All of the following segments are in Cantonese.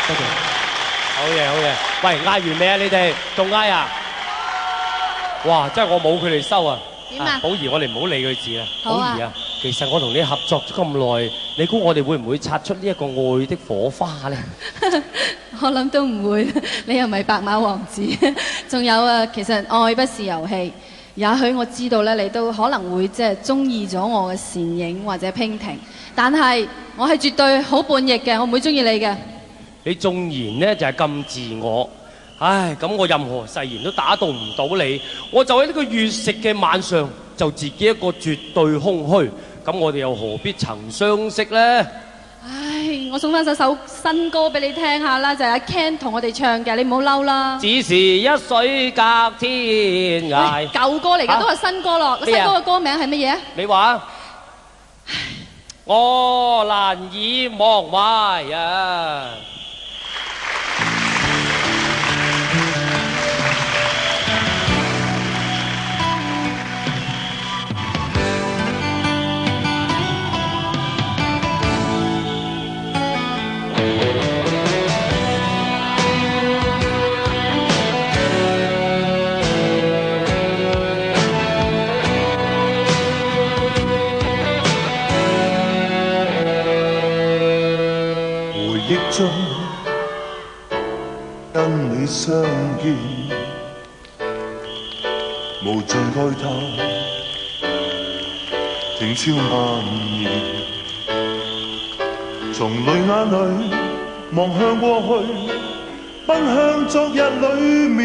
多謝。好嘢，好嘢。喂，嗌完未啊？你哋仲嗌啊？哇！真係我冇佢哋收啊！點啊？寶儀，我哋唔好理佢字啦。好啊寶儀啊，其實我同你合作咗咁耐，你估我哋會唔會擦出呢一個愛的火花咧？我諗都唔會，你又唔係白馬王子。仲有啊，其實愛不是遊戲。也許我知道咧，你都可能會即係中意咗我嘅倩影或者娉婷，但係我係絕對好叛逆嘅，我唔會中意你嘅。你縱然呢就係咁自我，唉，咁我任何誓言都打動唔到你，我就喺呢個月食嘅晚上就自己一個絕對空虛，咁我哋又何必曾相識呢？唉，我送翻首新歌俾你聽下啦，就係阿 Ken 同我哋唱嘅，你唔好嬲啦。只是一水隔天涯。舊歌嚟㗎，都係新歌咯。新歌嘅歌名係乜嘢啊？你話？我難以忘懷啊！中跟你相見，無盡慨嘆，靜悄蔓延。從淚眼裏望向過去，奔向昨日裏面。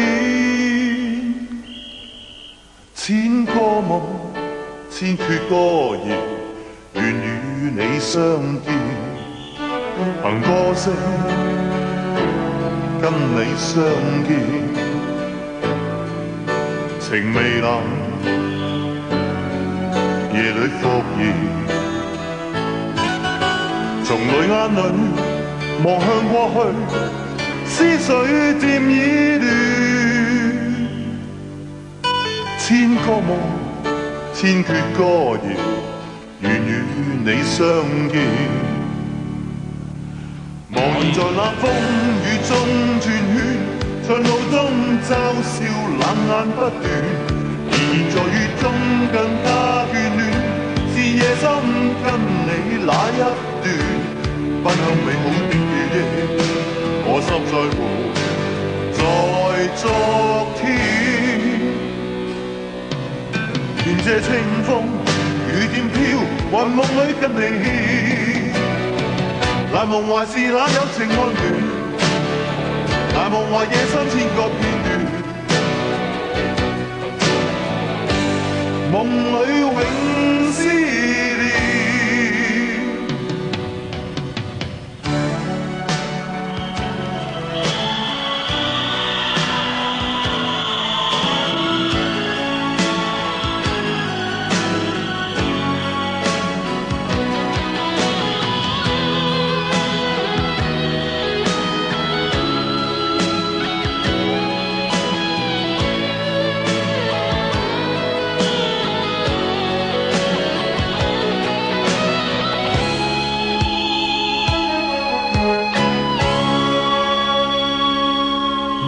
千個夢，千闕歌言，願與你相見。憑歌聲跟你相見，情未冷，夜裏復燃。從淚眼裏望向過去，思緒漸已亂。千個夢，千闕歌言，願與你相見。茫然在那風雨中轉圈，在路中嘲笑冷眼不斷，然而在雨中更加眷戀，是夜深跟你那一段，分享美好的記憶，我心在乎在昨天。願這清風雨點飄，雲夢裏跟你。難忘懷是那有情溫暖，難忘懷夜深千個片段，夢裏永思念。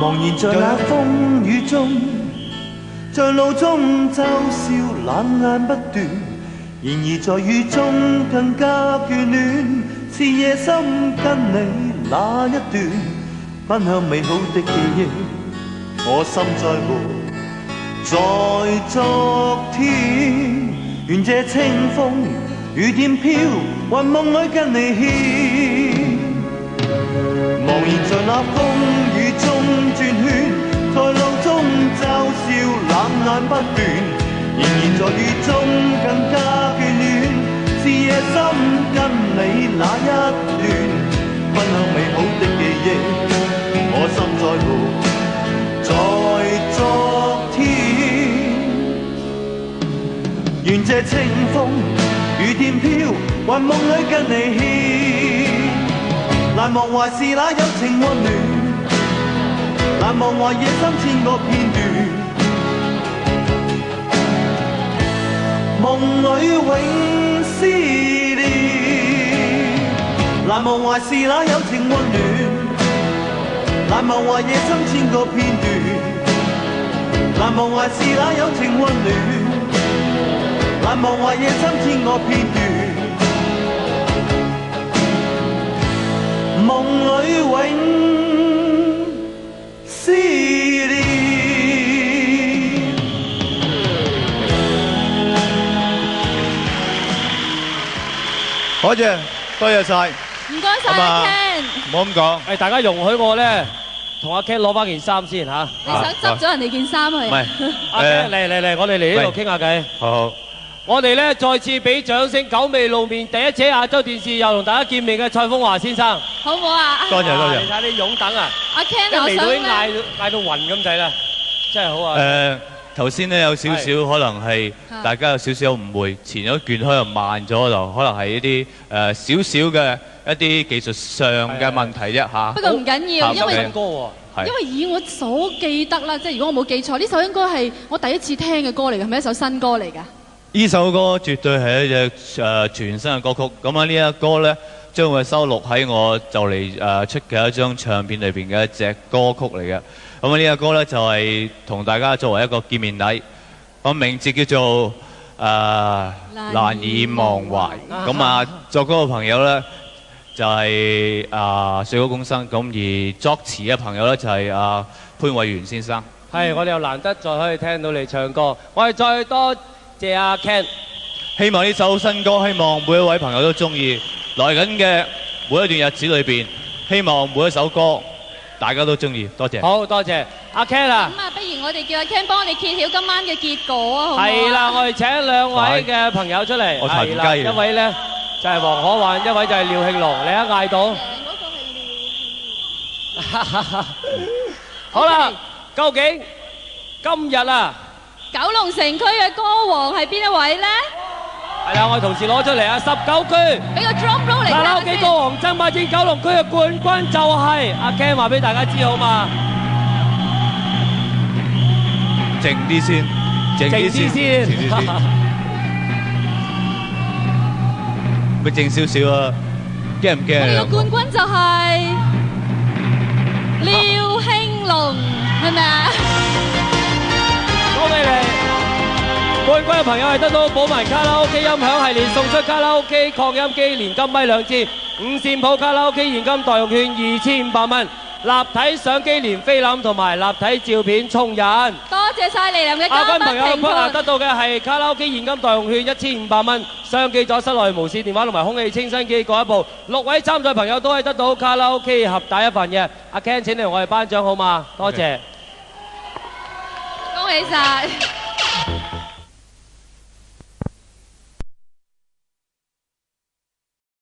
茫然在那風雨中，在路中嘲笑冷眼不斷，然而在雨中更加眷戀，是夜深跟你那一段，分享美好的記憶，我心在乎在昨天。願這清風雨點飄，雲夢裏跟你牽。茫然在那風雨中轉圈，在路中嘲笑冷眼不斷，然而在雨中更加眷戀，是夜深跟你那一段，分享美好的記憶，我心在乎在昨天。願這清風雨點飄，雲夢裏跟你牽。難忘懷是那有情溫暖，難忘懷夜深千個片段，夢裏永思念。難忘懷是那有情溫暖，難忘懷夜深千個片段，難忘懷是那友情溫暖，難忘懷夜深千個片段，夢裏永思念。好謝，多謝晒。唔該晒阿 Ken。唔好咁講。誒，大家容許我咧，同阿 Ken 攞翻件衫先嚇。你想執咗人哋件衫去？唔係，阿 Ken 嚟，我哋嚟呢度傾下偈。好。我哋咧再次俾掌聲，久未露面，第一次亞洲電視又同大家見面嘅蔡楓華先生。好唔好啊？多謝。你睇啲擁躉啊！阿 Ken，我一嚟到已經想咧，嗌到暈咁滯啦，真係好啊！頭先咧有少少可能係大家有少少誤會，前咗卷可能慢咗就可能係一啲少少嘅一啲技術上嘅問題啫嚇。不過唔緊要，因為新歌喎。因為以我所記得啦，即係如果我冇記錯，呢首應該係我第一次聽嘅歌嚟嘅，係咪一首新歌嚟㗎？呢首歌絕對係一隻全新嘅歌曲。咁啊呢一歌咧將會收錄喺我就嚟出嘅一張唱片裏邊嘅一隻歌曲嚟嘅。咁啊呢個歌咧就係同大家作為一個見面禮，個名字叫做難以忘懷。咁啊作歌嘅朋友咧就係水谷公生，咁而作詞嘅朋友咧就係潘偉源先生。係，我哋又難得再可以聽到你唱歌，我哋再多謝阿 Ken。希望呢首新歌，希望每一位朋友都中意。來緊嘅每一段日子裏邊，希望每一首歌大家都中意。多謝。好多謝阿 Ken 啊！咁啊，不如我哋叫阿 Ken 幫我哋揭曉今晚嘅結果啊，好唔好啊？係啦，我哋請兩位嘅朋友出嚟。我彈係啦，雞一位咧就係黃可韻，一位就係廖慶龍。你一嗌到，好啦，究竟今日啊，九龍城區嘅歌王係邊一位咧？係啦，我哋同時攞出嚟啊！19區俾個 drum roll 嚟卡拉 OK 歌王爭霸戰九龍區嘅冠軍就係阿 Ken，話俾大家知好嘛？靜啲先，靜啲先，靜啲先。咪靜少少啊！驚唔驚啊？我哋嘅冠軍就係廖慶龍，係咪啊？恭喜你！冠軍嘅朋友係得到寶文卡拉 OK 音響系列送出卡拉 OK 擴音機連金咪2支，5線譜卡拉 OK 現金代用券2500蚊，立體相機連菲林同埋立體照片沖印。多謝晒嚟臨嘅嘉賓亞軍朋友評判。得到嘅係卡拉 OK 現金代用券1500蚊，相機咗室內無線電話同埋空氣清新機各一部。6位參賽朋友都係得到卡拉 OK 盒帶一份嘅。阿 Ken 請你同我哋頒獎好嘛？多謝。恭喜晒！